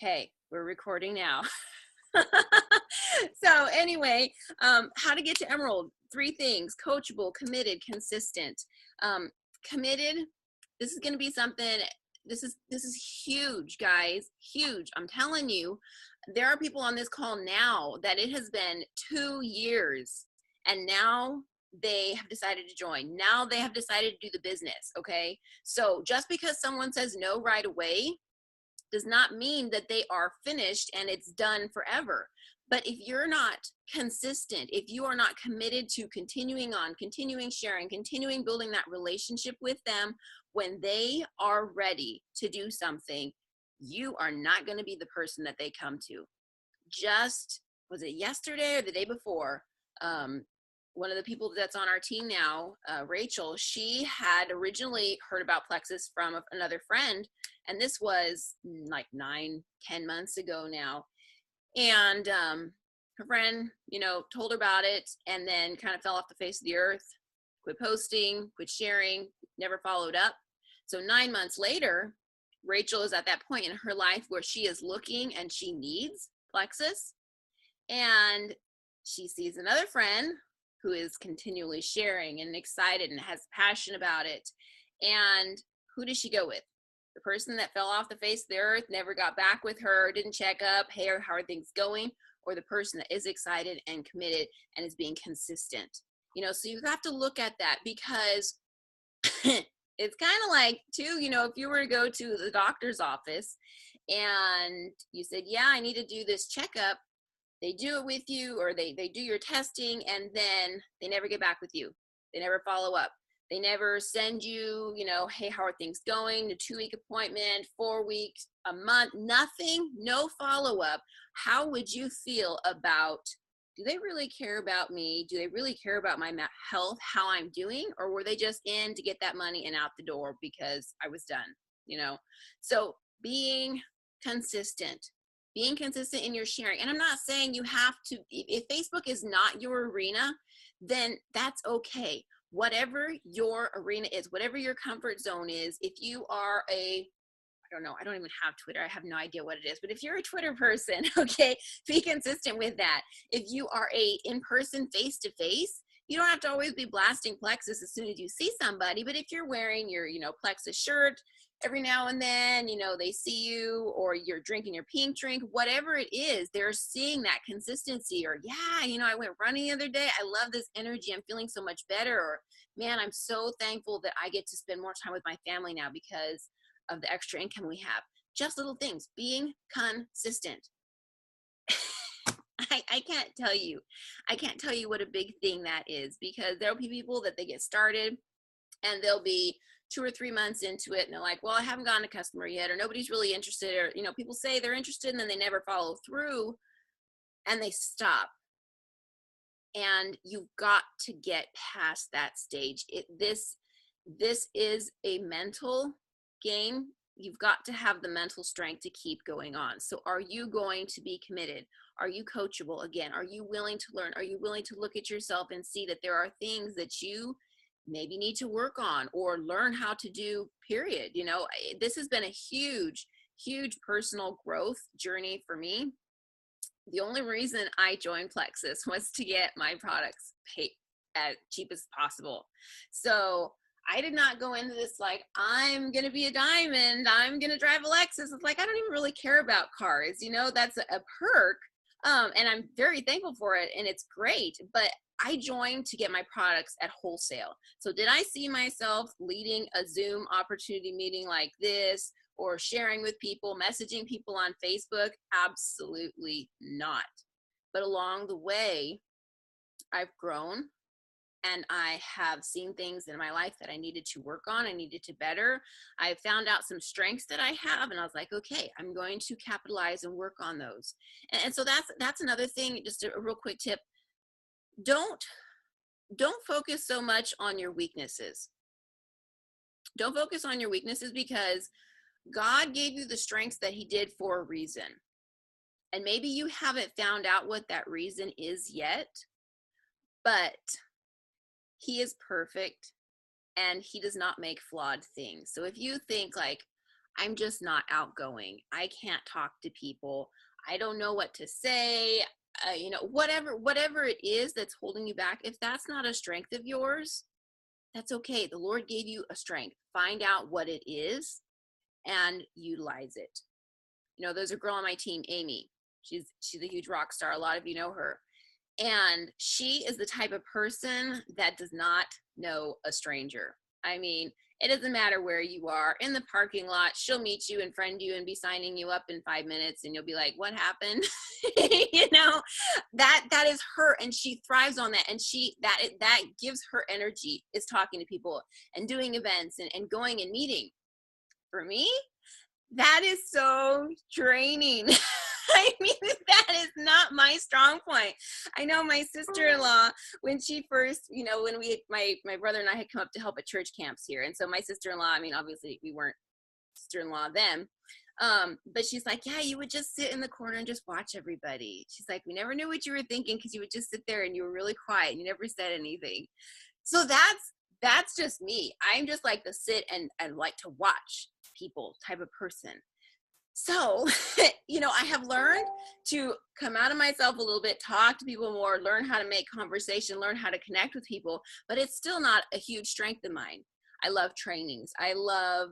Okay, we're recording now. So anyway, how to get to Emerald. 3 things: coachable, committed, consistent. Committed, this is going to be something, this is huge, guys, huge. I'm telling you, there are people on this call now that it has been 2 years, and now they have decided to join. Now they have decided to do the business, okay? So just because someone says no right away does not mean that they are finished and it's done forever. But if you're not consistent, if you are not committed to continuing on, continuing sharing, continuing building that relationship with them, when they are ready to do something, you are not going to be the person that they come to. Just, was it yesterday or the day before? One of the people that's on our team now, Rachel, she had originally heard about Plexus from another friend, and this was like 9-10 months ago now. And her friend, told her about it, and then kind of fell off the face of the earth, quit posting, quit sharing, never followed up. So 9 months later, Rachel is at that point in her life where she is looking and she needs Plexus, and she sees another friend who is continually sharing and excited and has passion about it. And who does she go with? The person that fell off the face of the earth, never got back with her, didn't check up, hey, how are things going? Or the person that is excited and committed and is being consistent? So you have to look at that, because it's kind of like, too, if you were to go to the doctor's office and you said, yeah, I need to do this checkup. They do it with you, or they do your testing, and then they never get back with you. They never follow up. They never send you, hey, how are things going? A 2-week appointment, 4 weeks, a month, nothing, no follow-up. How would you feel about, do they really care about me? Do they really care about my health, how I'm doing? Or were they just in to get that money and out the door because I was done, So being consistent in your sharing. And I'm not saying you have to, if Facebook is not your arena, then that's okay. Whatever your arena is, whatever your comfort zone is, if you are I don't know, I don't even have Twitter. I have no idea what it is. But if you're a Twitter person, okay, be consistent with that. If you are a in-person, face-to-face, you don't have to always be blasting Plexus as soon as you see somebody. But if you're wearing your, Plexus shirt every now and then, they see you, or you're drinking your pink drink, whatever it is, they're seeing that consistency. Or, yeah, I went running the other day. I love this energy. I'm feeling so much better. Or, man, I'm so thankful that I get to spend more time with my family now because of the extra income we have. Just little things, being consistent. I can't tell you what a big thing that is, because there'll be people that they get started and they'll be 2 or 3 months into it and they're like, well, I haven't gotten a customer yet, or nobody's really interested, or people say they're interested and then they never follow through and they stop. And you've got to get past that stage. This is a mental game. You've got to have the mental strength to keep going on. So are you going to be committed? Are you coachable? Again, are you willing to learn? Are you willing to look at yourself and see that there are things that you maybe need to work on or learn how to do, period? This has been a huge personal growth journey for me. The only reason I joined Plexus was to get my products paid as cheap as possible. So I did not go into this like, I'm going to be a diamond, I'm going to drive a Lexus. It's like, I don't even really care about cars. That's a perk. And I'm very thankful for it, and it's great. But I joined to get my products at wholesale. So did I see myself leading a Zoom opportunity meeting like this, or sharing with people, messaging people on Facebook? Absolutely not. But along the way, I've grown, and I have seen things in my life that I needed to work on, I needed to better. I found out some strengths that I have, and I was like, okay, I'm going to capitalize and work on those. And so that's another thing, just a real quick tip. Don't focus so much on your weaknesses. Don't focus on your weaknesses, because God gave you the strengths that he did for a reason. And maybe you haven't found out what that reason is yet, but he is perfect and he does not make flawed things. So if you think like, I'm just not outgoing. I can't talk to people. I don't know what to say. You know, whatever it is that's holding you back, if that's not a strength of yours, that's okay. The Lord gave you a strength. Find out what it is and utilize it. You know, there's a girl on my team, Amy. She's a huge rock star. A lot of you know her. And she is the type of person that does not know a stranger. I mean, it doesn't matter where you are in the parking lot. She'll meet you and friend you and be signing you up in 5 minutes, and you'll be like, "What happened?" You know, that is her, and she thrives on that. And that gives her energy, is talking to people and doing events and going and meeting. For me, that is so draining. I mean, that is not my strong point. I know my sister-in-law, when she first, you know, when my brother and I had come up to help at church camps here. And so my sister-in-law, I mean, obviously we weren't sister-in-law then. But she's like, yeah, you would just sit in the corner and just watch everybody. She's like, we never knew what you were thinking because you would just sit there and you were really quiet and you never said anything. So that's just me. I'm just like the sit and like to watch people type of person. So, you know, I have learned to come out of myself a little bit, talk to people more, learn how to make conversation, learn how to connect with people, but it's still not a huge strength of mine. I love trainings. I love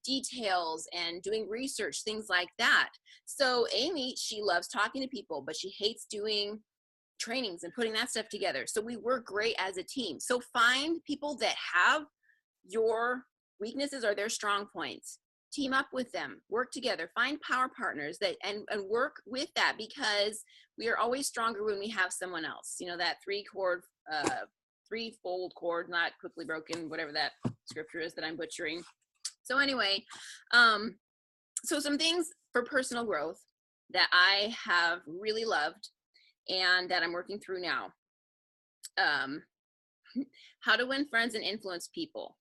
details and doing research, things like that. So Amy, she loves talking to people, but she hates doing trainings and putting that stuff together. So we work great as a team. So find people that have your weaknesses or their strong points. Team up with them, work together, find power partners that and work with that, because we are always stronger when we have someone else. You know, that threefold cord, not quickly broken, whatever that scripture is that I'm butchering. So anyway, so some things for personal growth that I have really loved and that I'm working through now. How to Win Friends and Influence People.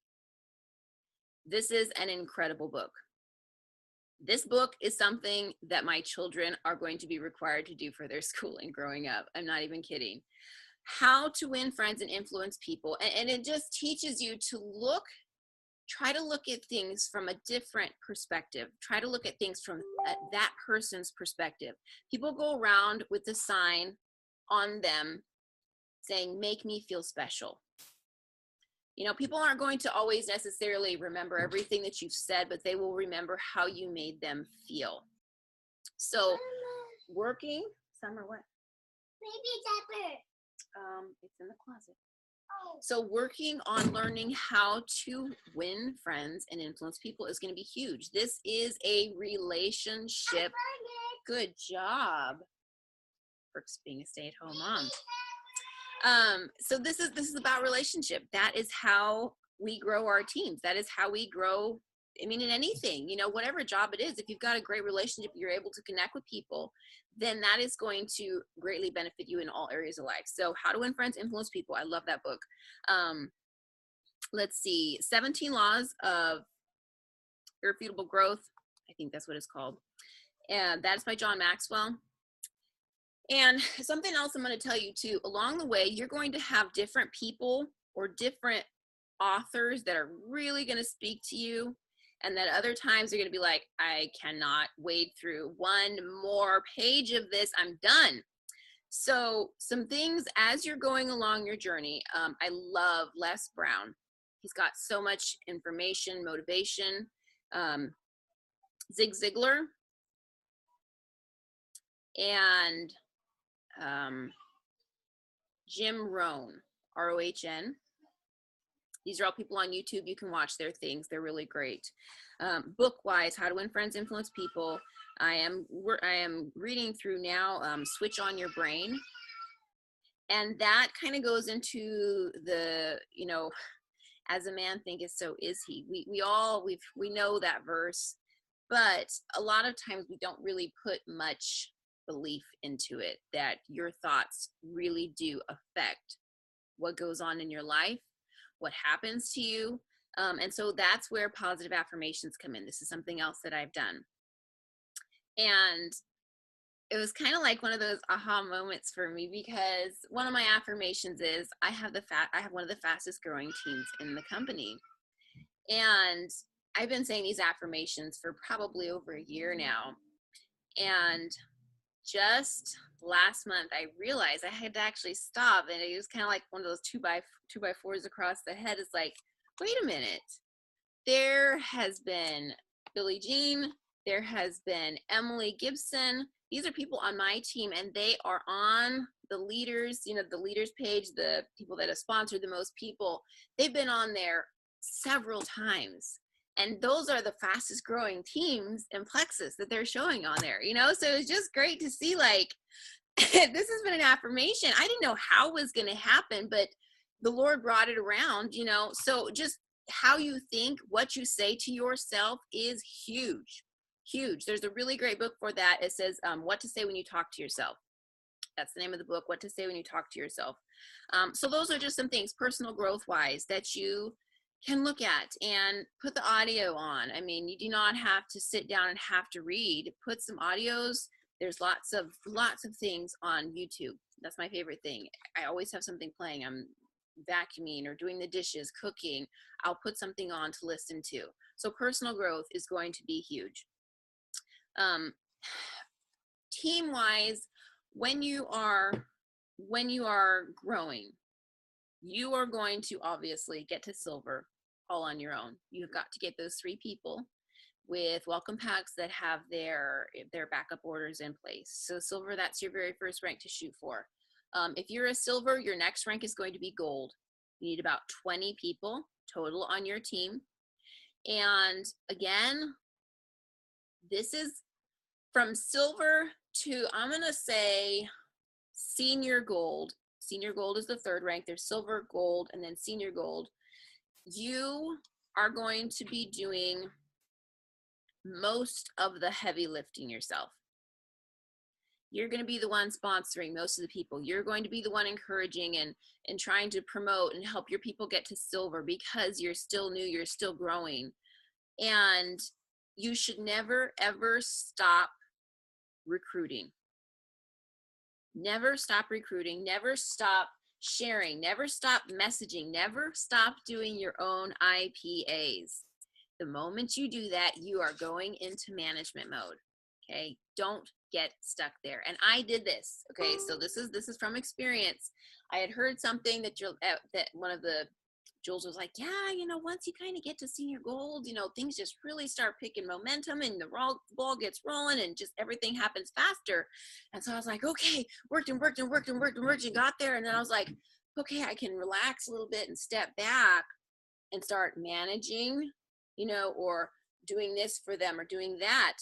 This is an incredible book. This book is something that my children are going to be required to do for their schooling growing up. I'm not even kidding. How to Win Friends and Influence People. And it just teaches you to try to look at things from a different perspective. Try to look at things from that person's perspective. People go around with a sign on them saying, "Make me feel special." You know, people aren't going to always necessarily remember everything that you've said, but they will remember how you made them feel. So working, Summer, what? Baby diaper. It's in the closet. Oh. So working on learning how to win friends and influence people is going to be huge. This is a relationship. Good job. Brooks being a stay-at-home mom. So this is about relationship. That is how we grow our teams. That is how we grow. I mean, in anything, you know, whatever job it is, if you've got a great relationship, you're able to connect with people, then that is going to greatly benefit you in all areas of life. So How to Win Friends, Influence People. I love that book. Let's see, 17 Laws of Irrefutable Growth. I think that's what it's called. And that's by John Maxwell. And something else I'm going to tell you too, along the way, you're going to have different people or different authors that are really going to speak to you. And that other times you're going to be like, I cannot wade through one more page of this. I'm done. So some things as you're going along your journey, I love Les Brown. He's got so much information, motivation. Zig Ziglar. And Jim Rohn, R-O-H-N. These are all people on YouTube. You can watch their things. They're really great. Book-wise, How to Win Friends, Influence People. I am reading through now Switch on Your Brain. And that kind of goes into the, you know, as a man thinketh, so is he. We know that verse, but a lot of times we don't really put much belief into it, that your thoughts really do affect what goes on in your life, what happens to you. And so that's where positive affirmations come in. This is something else that I've done. And it was kind of like one of those aha moments for me, because one of my affirmations is I have one of the fastest growing teams in the company. And I've been saying these affirmations for probably over a year now. And just last month, I realized I had to actually stop. And it was kind of like one of those two by fours across the head. It's like, wait a minute. There has been Billie Jean. There has been Emily Gibson. These are people on my team, and they are on the leaders, the leaders page, the people that have sponsored the most people. They've been on there several times. And those are the fastest growing teams in Plexus that they're showing on there, So it's just great to see, like, this has been an affirmation. I didn't know how it was going to happen, but the Lord brought it around, So just how you think, what you say to yourself is huge, huge. There's a really great book for that. It says, What to Say When You Talk to Yourself. That's the name of the book, What to Say When You Talk to Yourself. So those are just some things, personal growth wise, that you can look at and put the audio on. I mean, you do not have to sit down and have to read. Put some audios. There's lots of things on YouTube. That's my favorite thing. I always have something playing. I'm vacuuming or doing the dishes, cooking. I'll put something on to listen to. So personal growth is going to be huge. Team wise, when you are growing, you are going to obviously get to silver all on your own. You've got to get those 3 people with welcome packs that have their backup orders in place. So silver, that's your very first rank to shoot for. If you're a silver, your next rank is going to be gold. You need about 20 people total on your team. And again, this is from silver to, I'm going to say, senior gold. Senior gold is the 3rd rank. There's silver, gold, and then senior gold. You are going to be doing most of the heavy lifting yourself. You're going to be the one sponsoring most of the people. You're going to be the one encouraging and trying to promote and help your people get to silver, because you're still new, you're still growing. And you should never, ever stop recruiting. Never stop recruiting, never stop sharing, never stop messaging, never stop doing your own IPAs. The moment you do that, you are going into management mode. Okay, don't get stuck there. And I did this. Okay, so this is from experience. I had heard something that one of the Jules was like, yeah, once you kind of get to senior gold, things just really start picking momentum, and the ball gets rolling, and just everything happens faster. And so I was like, okay, worked and got there. And then I was like, okay, I can relax a little bit and step back and start managing, or doing this for them or doing that.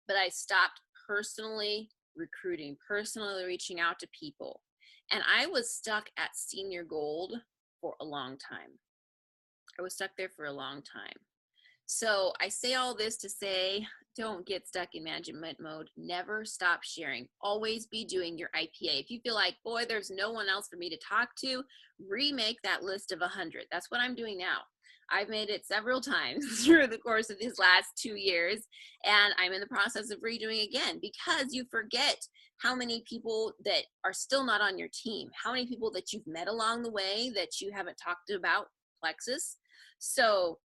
But I stopped personally recruiting, personally reaching out to people. And I was stuck at senior gold for a long time. I was stuck there for a long time. So I say all this to say, don't get stuck in management mode. Never stop sharing. Always be doing your IPA. If you feel like, boy, there's no one else for me to talk to, remake that list of 100. That's what I'm doing now. I've made it several times through the course of these last 2 years, and I'm in the process of redoing again, because you forget how many people that are still not on your team, how many people that you've met along the way that you haven't talked about Plexus. So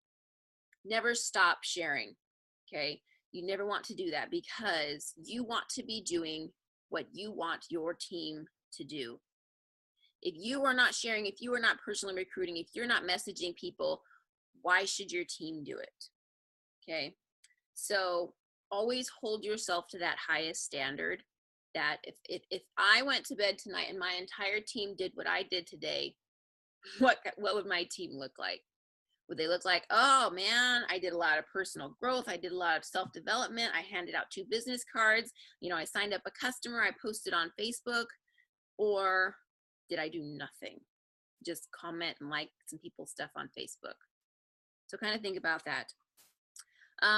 never stop sharing, okay? You never want to do that, because you want to be doing what you want your team to do. If you are not sharing, if you are not personally recruiting, if you're not messaging people, why should your team do it? Okay, so always hold yourself to that highest standard. That if I went to bed tonight and my entire team did what I did today, what would my team look like? Would they look like, oh man, I did a lot of personal growth, I did a lot of self-development, I handed out 2 business cards, I signed up a customer, I posted on Facebook? Or did I do nothing? Just comment and like some people's stuff on Facebook? So kind of think about that.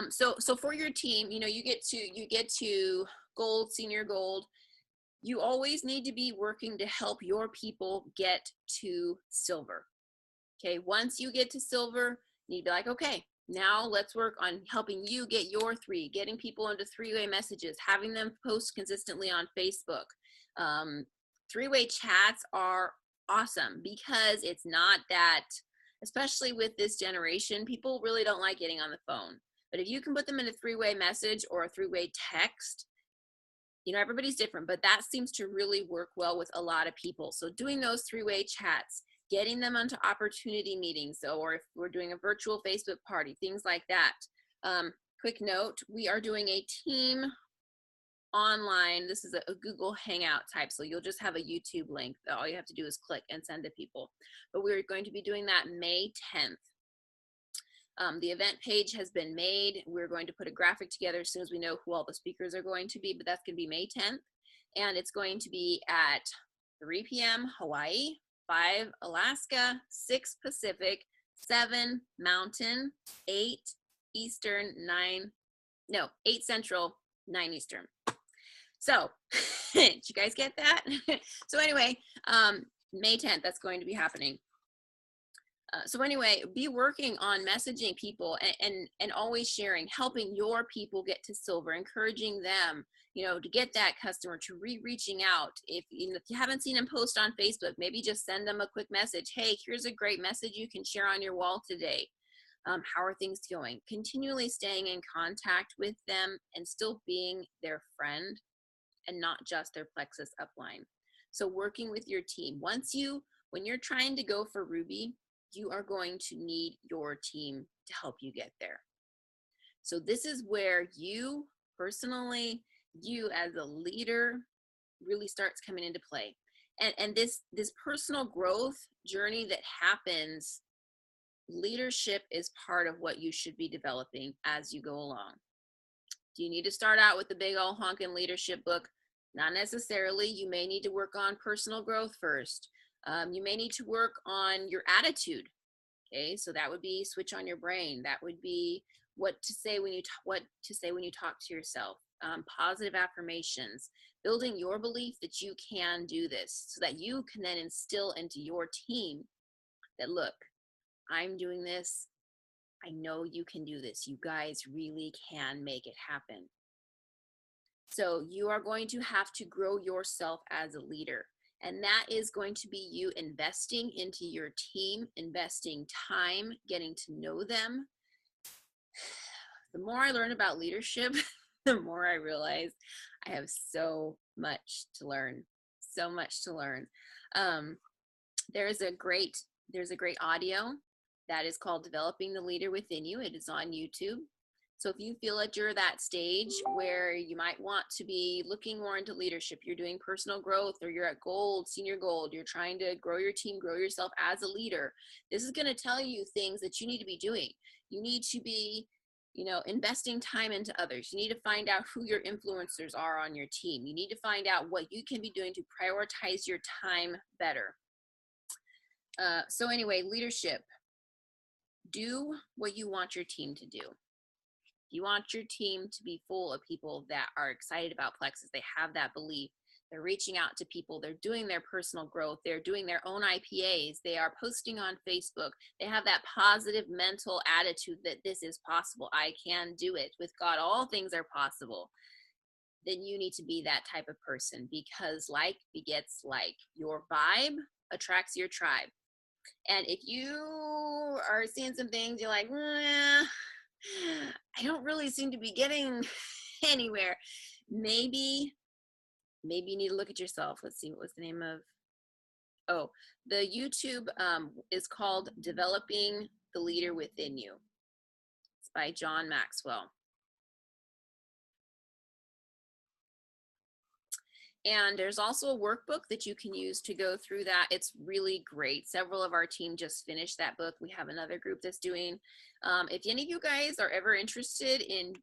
So for your team, you get to gold, senior gold. You always need to be working to help your people get to silver. Okay, once you get to silver, you need to be like, okay, now let's work on helping you get your 3, getting people into 3-way messages, having them post consistently on Facebook. 3-way chats are awesome, because it's not that especially with this generation. People really don't like getting on the phone. But if you can put them in a three-way message or a three-way text, you know, everybody's different, but that seems to really work well with a lot of people. So doing those three-way chats, getting them onto opportunity meetings, or if we're doing a virtual Facebook party, things like that. Quick note, we are doing a team online. This is a Google Hangout type, so you'll just have a YouTube link that all you have to do is click and send to people. But we're going to be doing that May 10th. The event page has been made. We're going to put a graphic together as soon as we know who all the speakers are going to be, but that's going to be May 10th. And it's going to be at 3 p.m. Hawaii, 5 Alaska, 6 Pacific, 7 Mountain, 8 Eastern, 8 Central, 9 Eastern. So, did you guys get that? So anyway, May 10th, that's going to be happening. So anyway, be working on messaging people and always sharing, helping your people get to silver, encouraging them, you know, to get that customer, to reaching out. If you haven't seen them post on Facebook, maybe just send them a quick message. Hey, here's a great message you can share on your wall today. How are things going? Continually staying in contact with them and still being their friend and not just their plexus upline. So working with your team. When you're trying to go for Ruby, you are going to need your team to help you get there. So this is where you personally, you as a leader, really starts coming into play. And this personal growth journey that happens, leadership is part of what you should be developing as you go along. Do you need to start out with the big old honking leadership book? Not necessarily. You may need to work on personal growth first. You may need to work on your attitude. Okay, so that would be switch on your brain. That would be what to say when you talk to yourself. Positive affirmations, building your belief that you can do this, so that you can then instill into your team that, look, I'm doing this. I know you can do this. You guys really can make it happen. So you are going to have to grow yourself as a leader. And that is going to be you investing into your team, investing time, getting to know them. The more I learn about leadership, the more I realize I have so much to learn, so much to learn. There's a great audio that is called Developing the Leader Within You. It is on YouTube. So if you feel that you're that stage where you might want to be looking more into leadership, you're doing personal growth, or you're at gold, senior gold, you're trying to grow your team, grow yourself as a leader, this is going to tell you things that you need to be doing. You need to be, investing time into others. You need to find out who your influencers are on your team. You need to find out what you can be doing to prioritize your time better. So anyway, leadership. Do what you want your team to do. You want your team to be full of people that are excited about Plexus. They have that belief. They're reaching out to people. They're doing their personal growth. They're doing their own IPAs. They are posting on Facebook. They have that positive mental attitude that this is possible. I can do it. With God, all things are possible. Then you need to be that type of person, because like begets like. Your vibe attracts your tribe. And if you are seeing some things, you're like, I don't really seem to be getting anywhere. Maybe you need to look at yourself. Let's see, what was the name of? Oh, the YouTube is called Developing the Leader Within You. It's by John Maxwell. And there's also a workbook that you can use to go through that. It's really great. Several of our team just finished that book. We have another group that's doing. If any of you guys are ever interested in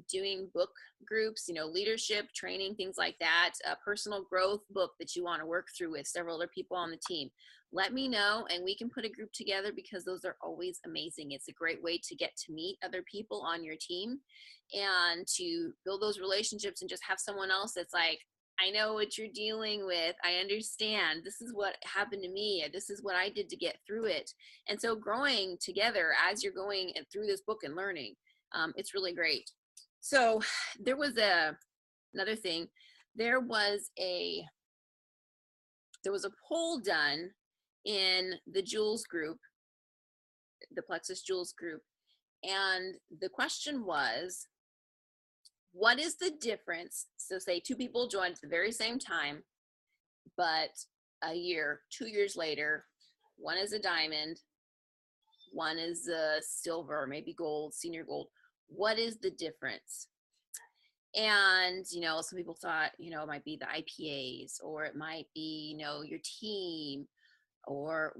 doing book groups, leadership, training, things like that, a personal growth book that you want to work through with several other people on the team, let me know and we can put a group together, because those are always amazing. It's a great way to get to meet other people on your team and to build those relationships and just have someone else that's like, I know what you're dealing with. I understand. This is what happened to me. This is what I did to get through it. And so growing together as you're going through this book and learning, it's really great. So there was another thing. There was a poll done in the Jules group the Plexus Jewels group. And the question was, what is the difference? So say two people joined at the very same time, but a year, 2 years later, one is a diamond, one is a silver, maybe gold, senior gold. What is the difference? And, some people thought, it might be the IPAs, or it might be, your team, or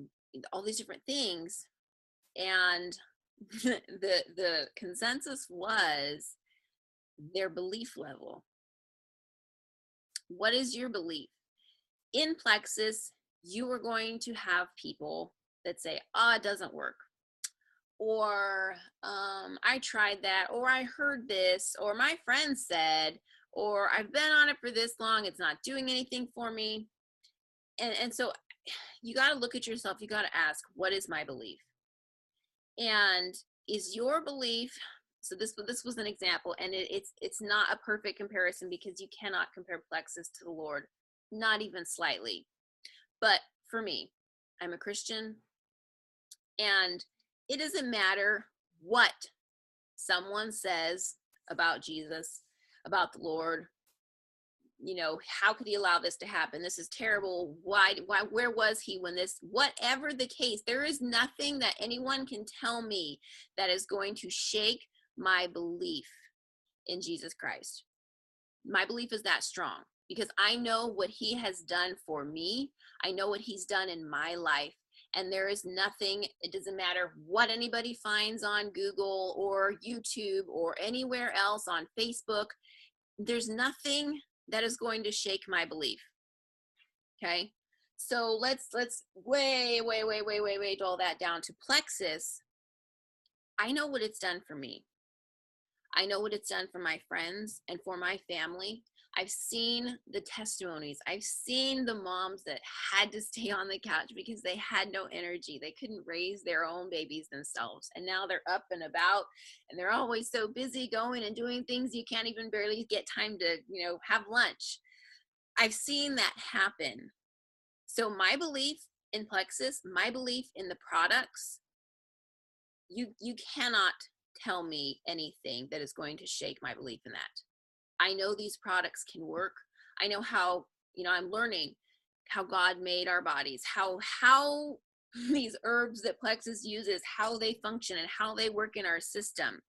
all these different things. And the consensus was their belief level. What is your belief? In Plexus, you are going to have people that say, it doesn't work. Or I tried that, or I heard this, or my friend said, or I've been on it for this long, it's not doing anything for me. And so you got to look at yourself. You got to ask, what is my belief? And is your belief, so this was an example, and it's not a perfect comparison because you cannot compare Plexus to the Lord, not even slightly. But for me, I'm a Christian, and it doesn't matter what someone says about Jesus, about the Lord. How could he allow this to happen? This is terrible. Why, where was he when this, whatever the case, there is nothing that anyone can tell me that is going to shake my belief in Jesus Christ. My belief is that strong because I know what he has done for me. I know what he's done in my life. And there is nothing, it doesn't matter what anybody finds on Google or YouTube or anywhere else on Facebook. There's nothing that is going to shake my belief. Okay. So let's way all that down to Plexus. I know what it's done for me. I know what it's done for my friends and for my family. I've seen the testimonies. I've seen the moms that had to stay on the couch because they had no energy. They couldn't raise their own babies themselves. And now they're up and about, and they're always so busy going and doing things you can't even barely get time to, have lunch. I've seen that happen. So my belief in Plexus, my belief in the products, you cannot tell me anything that is going to shake my belief in that. I know these products can work. I know how, I'm learning how God made our bodies, how these herbs that Plexus uses, how they function and how they work in our system.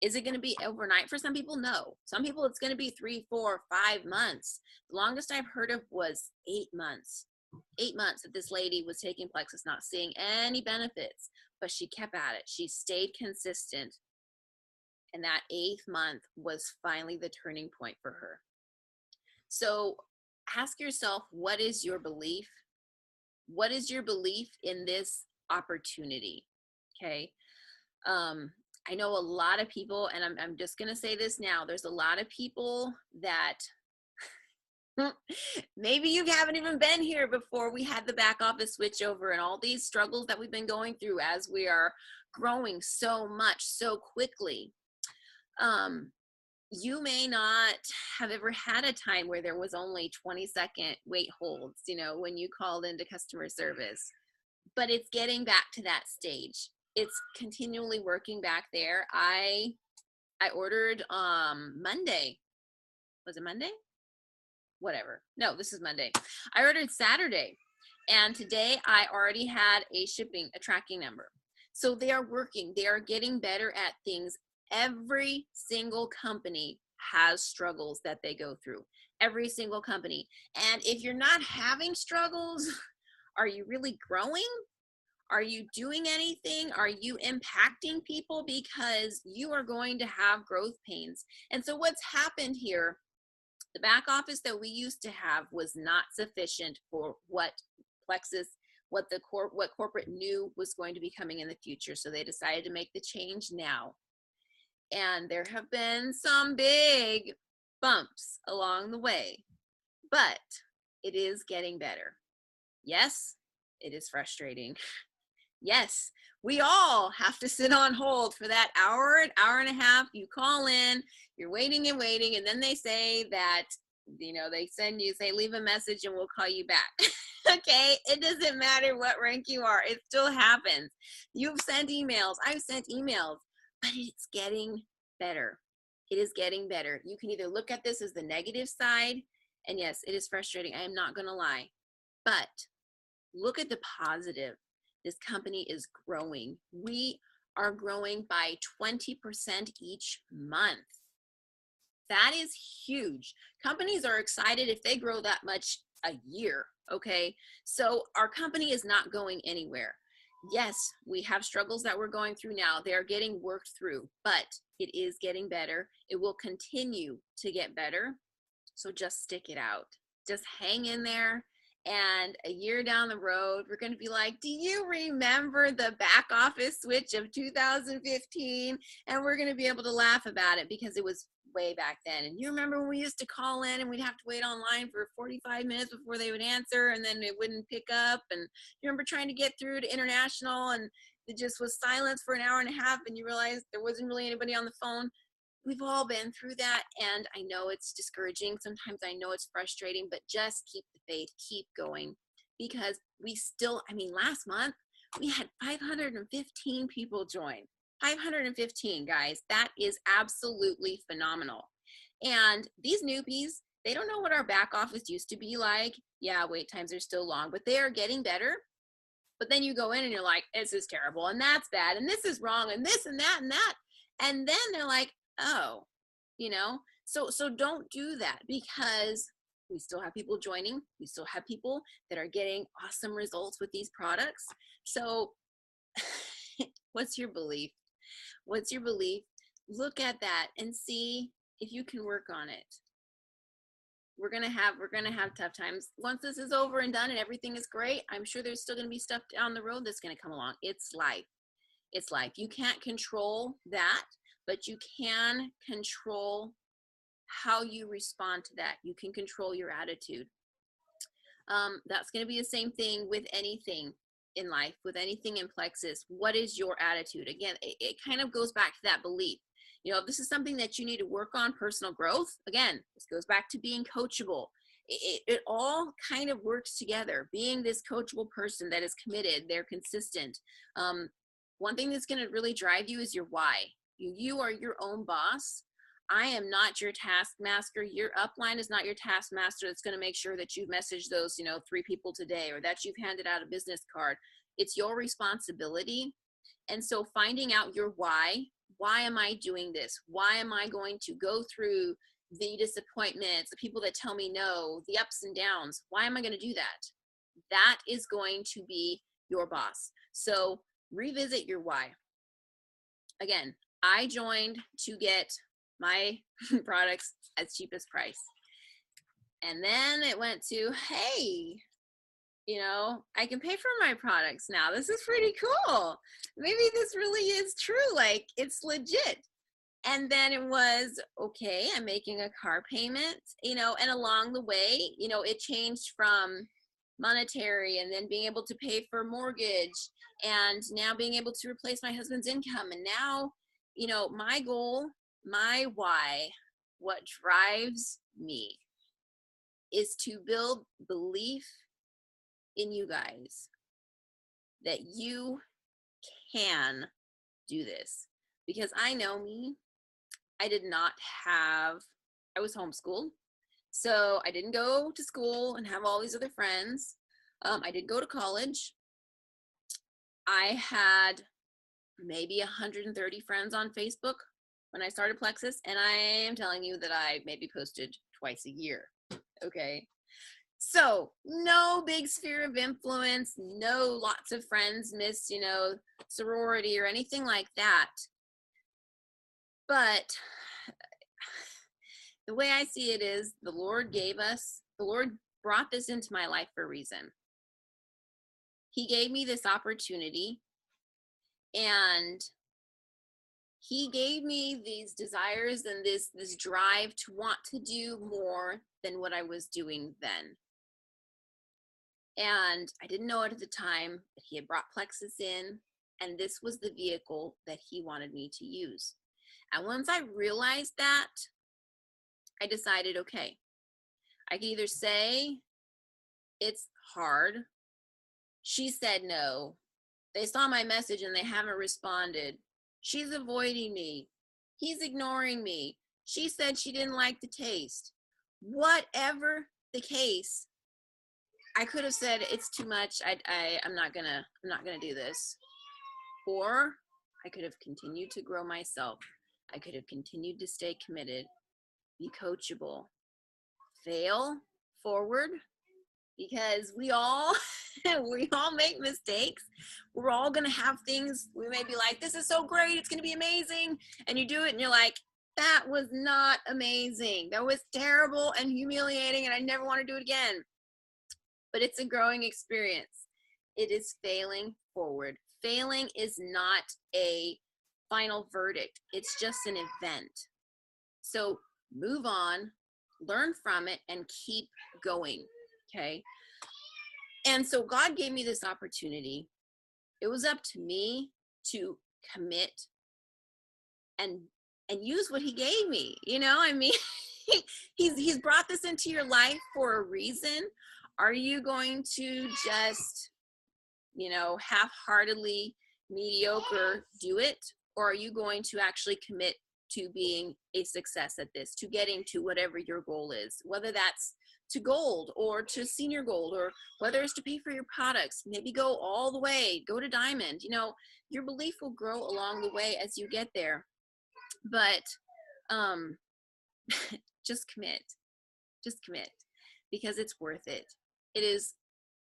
Is it going to be overnight for some people? No. Some people it's going to be 3, 4, 5 months. The longest I've heard of was 8 months. 8 months that this lady was taking Plexus, not seeing any benefits, but she kept at it. She stayed consistent. And that 8th month was finally the turning point for her. So ask yourself, what is your belief? What is your belief in this opportunity? Okay. I know a lot of people, and I'm just going to say this now. There's a lot of people that maybe you haven't even been here before we had the back office switch over and all these struggles that we've been going through as we are growing so much, so quickly. You may not have ever had a time where there was only 20-second wait holds, when you called into customer service, but it's getting back to that stage. It's continually working back there. I ordered, Monday. Was it Monday? Whatever. No, this is Monday. I ordered Saturday, and today I already had a tracking number. So they are working. They are getting better at things. Every single company has struggles that they go through. Every single company. And if you're not having struggles, are you really growing? Are you doing anything? Are you impacting people? Because you are going to have growth pains. And so what's happened here, the back office that we used to have was not sufficient for what Plexus, what corporate knew was going to be coming in the future. So they decided to make the change now. And there have been some big bumps along the way, but it is getting better. Yes, it is frustrating. Yes, we all have to sit on hold for that hour and a half. You call in, you're waiting and waiting, and then they say that They send you, say, leave a message and we'll call you back. Okay, it doesn't matter what rank you are, it still happens. You've sent emails, I've sent emails, but it's getting better. It is getting better. You can either look at this as the negative side, and yes, it is frustrating, I am not gonna lie, but look at the positive. This company is growing. We are growing by 20% each month. That is huge. Companies are excited if they grow that much a year, okay? So our company is not going anywhere. Yes, we have struggles that we're going through now. They're getting worked through, but it is getting better. It will continue to get better. So just stick it out. Just hang in there. And a year down the road, we're going to be like, do you remember the back office switch of 2015? And we're going to be able to laugh about it because it was way back then. And you remember when we used to call in and we'd have to wait online for 45 minutes before they would answer, and then it wouldn't pick up. And you remember trying to get through to international and it just was silence for an hour and a half and you realized there wasn't really anybody on the phone. We've all been through that, and I know it's discouraging. Sometimes I know it's frustrating, but just keep the faith, keep going, because we still, last month we had 515 people join. 515, guys. That is absolutely phenomenal. And these newbies, they don't know what our back office used to be like. Yeah, wait times are still long, but they are getting better. But then you go in and you're like, this is terrible, and that's bad, and this is wrong, and this and that and that. And then they're like, oh, so don't do that, because we still have people joining. We still have people that are getting awesome results with these products. So what's your belief? What's your belief? Look at that and see if you can work on it. We're gonna have tough times. Once this is over and done and everything is great, I'm sure there's still gonna be stuff down the road that's gonna come along. It's life. It's life. You can't control that, but you can control how you respond to that. You can control your attitude. That's going to be the same thing with anything in life, with anything in Plexus. What is your attitude? Again, it kind of goes back to that belief. If this is something that you need to work on, personal growth, again, this goes back to being coachable. It all kind of works together. Being this coachable person that is committed, they're consistent. One thing that's going to really drive you is your why. You are your own boss. I am not your taskmaster. Your upline is not your taskmaster that's going to make sure that you've messaged those, 3 people today, or that you've handed out a business card. It's your responsibility. And so finding out your why am I doing this? Why am I going to go through the disappointments, the people that tell me no, the ups and downs? Why am I going to do that? That is going to be your boss. So revisit your why. Again, I joined to get my products as cheapest price. And then it went to, hey, I can pay for my products now. This is pretty cool. Maybe this really is true. Like, it's legit. And then it was, okay, I'm making a car payment, and along the way, it changed from monetary, and then being able to pay for mortgage, and now being able to replace my husband's income. And now, my goal, my why, what drives me is to build belief in you guys that you can do this. Because I know me, I was homeschooled. So I didn't go to school and have all these other friends. I did go to college. I had maybe 130 friends on Facebook when I started Plexus, and I am telling you that I maybe posted twice a year. Okay. So no big sphere of influence, no lots of friends, miss, sorority or anything like that. But the way I see it is the Lord brought this into my life for a reason. He gave me this opportunity, and he gave me these desires and this drive to want to do more than what I was doing then. And I didn't know it at the time, but he had brought Plexus in, and this was the vehicle that he wanted me to use. And once I realized that, I decided, okay, I can either say it's hard. She said no. They saw my message and they haven't responded. She's avoiding me. He's ignoring me. She said she didn't like the taste. Whatever the case, I could have said it's too much. I'm not gonna do this. Or I could have continued to grow myself. I could have continued to stay committed, be coachable, fail forward, because we all make mistakes. We're all gonna have things we may be like, this is so great, it's gonna be amazing, and you do it and you're like, that was not amazing, that was terrible and humiliating, and I never want to do it again. But it's a growing experience. It is failing forward. Failing is not a final verdict, it's just an event. So move on, learn from it, and keep going. Okay. And so God gave me this opportunity. It was up to me to commit and use what he gave me. I mean, he's brought this into your life for a reason. Are you going to just, half-heartedly mediocre do it? Or are you going to actually commit to being a success at this, to getting to whatever your goal is, whether that's to gold or to senior gold, or whether it's to pay for your products, maybe go all the way, go to diamond. Your belief will grow along the way as you get there. But just commit, because it's worth it. It is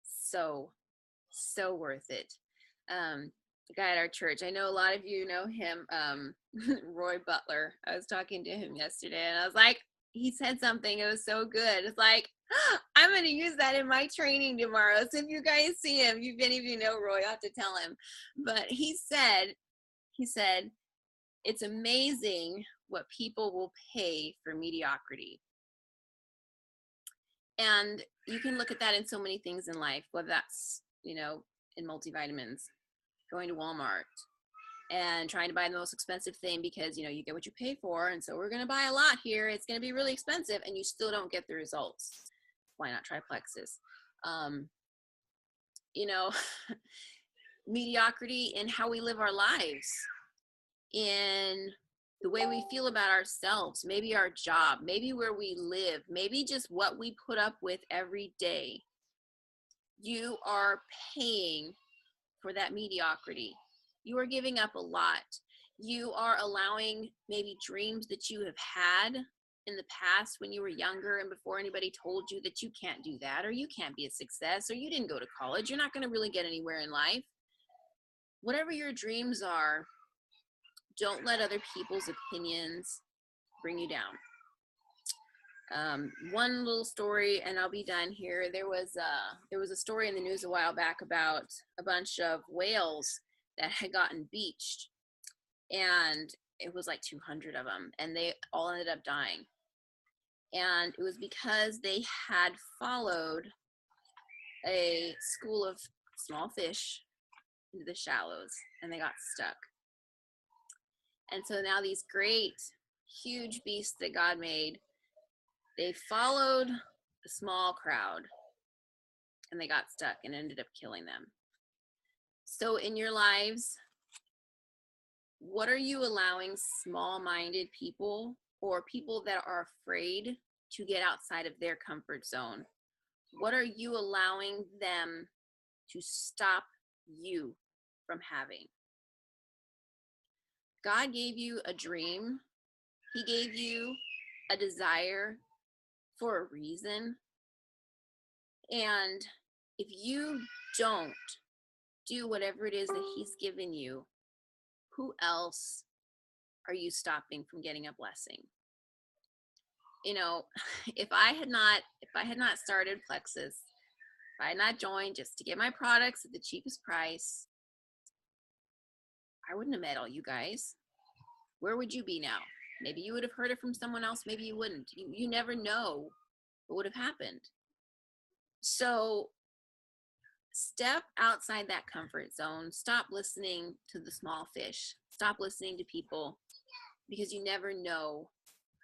so worth it. The guy at our church, I know a lot of you know him, Roy Butler. I was talking to him yesterday and I was like, he said something, it was so good. It's like, I'm going to use that in my training tomorrow. So if you guys see him, if any of you know Roy, I'll have to tell him. But he said, it's amazing what people will pay for mediocrity. And you can look at that in so many things in life, whether that's, in multivitamins, going to Walmart and trying to buy the most expensive thing because, you get what you pay for. And so we're going to buy a lot here. It's going to be really expensive and you still don't get the results. Why not try Plexus? Mediocrity in how we live our lives, in the way we feel about ourselves, maybe our job, maybe where we live, maybe just what we put up with every day. You are paying for that mediocrity. You are giving up a lot. You are allowing maybe dreams that you have had in the past when you were younger and before anybody told you that you can't do that, or you can't be a success, or you didn't go to college. You're not going to really get anywhere in life. Whatever your dreams are, don't let other people's opinions bring you down. One little story, and I'll be done here. There was a story in the news a while back about a bunch of whales that had gotten beached, and it was like 200 of them, and they all ended up dying. And it was because they had followed a school of small fish into the shallows, and they got stuck. And so now these great, huge beasts that God made, they followed a small crowd and they got stuck and ended up killing them. So in your lives, what are you allowing small-minded people or people that are afraid to get outside of their comfort zone? What are you allowing them to stop you from having? God gave you a dream. He gave you a desire for a reason. And if you don't do whatever it is that he's given you, who else are you stopping from getting a blessing? If I had not started Plexus, if I had not joined just to get my products at the cheapest price, I wouldn't have met all you guys. Where would you be now? Maybe you would have heard it from someone else. Maybe you wouldn't. You never know what would have happened. So step outside that comfort zone. Stop listening to the small fish. Stop listening to people, because you never know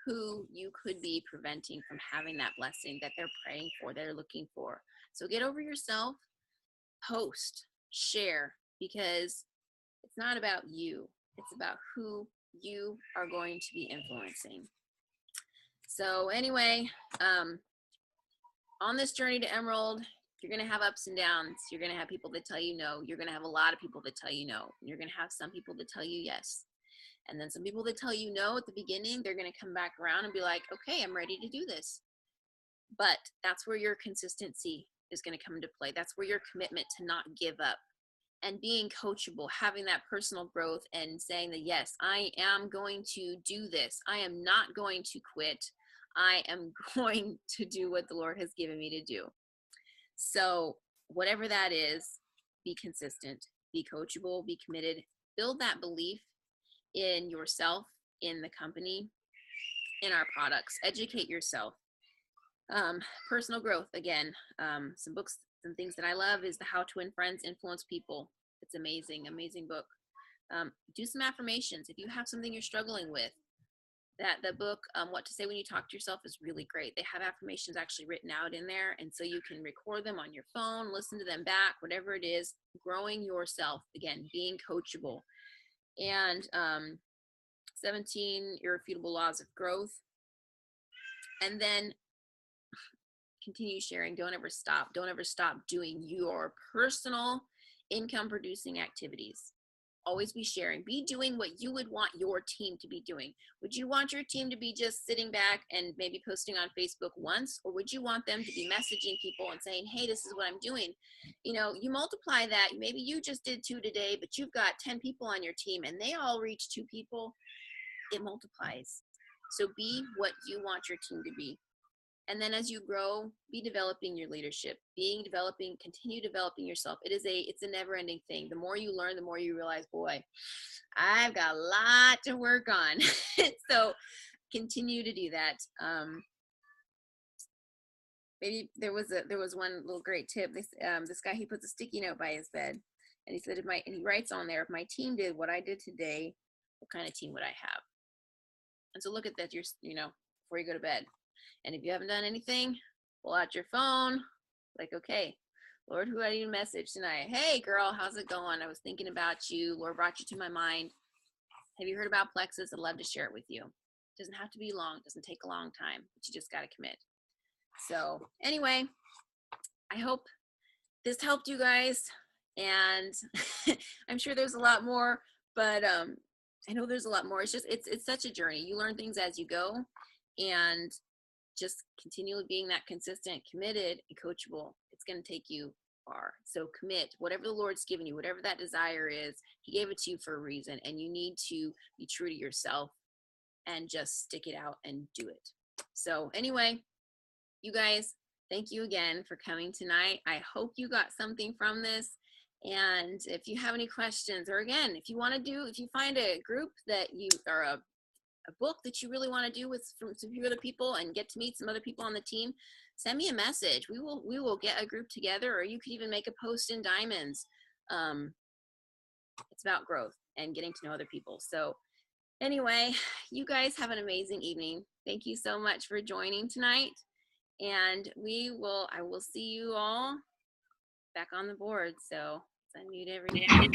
who you could be preventing from having that blessing that they're praying for, they're looking for. So get over yourself, post, share, because it's not about you. It's about who you are going to be influencing. So anyway, on this journey to Emerald, you're going to have ups and downs. You're going to have people that tell you no. You're going to have a lot of people that tell you no. You're going to have some people that tell you yes. And then some people that tell you no at the beginning, they're going to come back around and be like, okay, I'm ready to do this. But that's where your consistency is going to come into play. That's where your commitment to not give up and being coachable, having that personal growth and saying that, yes, I am going to do this. I am not going to quit. I am going to do what the Lord has given me to do. So whatever that is, be consistent, be coachable, be committed, build that belief in yourself, in the company, in our products, educate yourself. Personal growth, again, some books, some things that I love is the How to Win Friends, Influence People. It's amazing, amazing book. Do some affirmations. If you have something you're struggling with, the book, What to Say When You Talk to Yourself, is really great. They have affirmations actually written out in there, and so you can record them on your phone, listen to them back, whatever it is, growing yourself, again, being coachable. And 17 irrefutable laws of growth. And then continue sharing. Don't ever stop. Don't ever stop doing your personal income producing activities. Always be sharing. Be doing what you would want your team to be doing. Would you want your team to be just sitting back and maybe posting on Facebook once? Or would you want them to be messaging people and saying, hey, this is what I'm doing? You know, you multiply that. Maybe you just did 2 today, but you've got 10 people on your team and they all reach 2 people. It multiplies. So be what you want your team to be. And then as you grow, be developing your leadership, continue developing yourself. It's a never ending thing. The more you learn, the more you realize, boy, I've got a lot to work on. So continue to do that. Maybe there was one little great tip. This guy, he puts a sticky note by his bed, and he said, and he writes on there, if my team did what I did today, what kind of team would I have? And so look at that, before you go to bed. And if you haven't done anything, pull out your phone. Like, okay, Lord, who do I need to message tonight? Hey, girl, how's it going? I was thinking about you. Lord brought you to my mind. Have you heard about Plexus? I'd love to share it with you. It doesn't have to be long. It doesn't take a long time, but you just got to commit. So anyway, I hope this helped you guys. And I'm sure there's a lot more, but I know there's a lot more. It's such a journey. You learn things as you go, and just continually being that consistent, committed, and coachable. It's going to take you far. So commit. Whatever the Lord's given you, whatever that desire is, He gave it to you for a reason, and you need to be true to yourself and just stick it out and do it. So anyway, you guys, thank you again for coming tonight. I hope you got something from this. And if you have any questions, or again, if you find a group that you, or a book that you really want to do with from some few other people and get to meet some other people on the team, send me a message. We will get a group together, or you could even make a post in Diamonds. It's about growth and getting to know other people. So anyway, you guys have an amazing evening. Thank you so much for joining tonight. And I will see you all back on the board. So let's unmute everyone.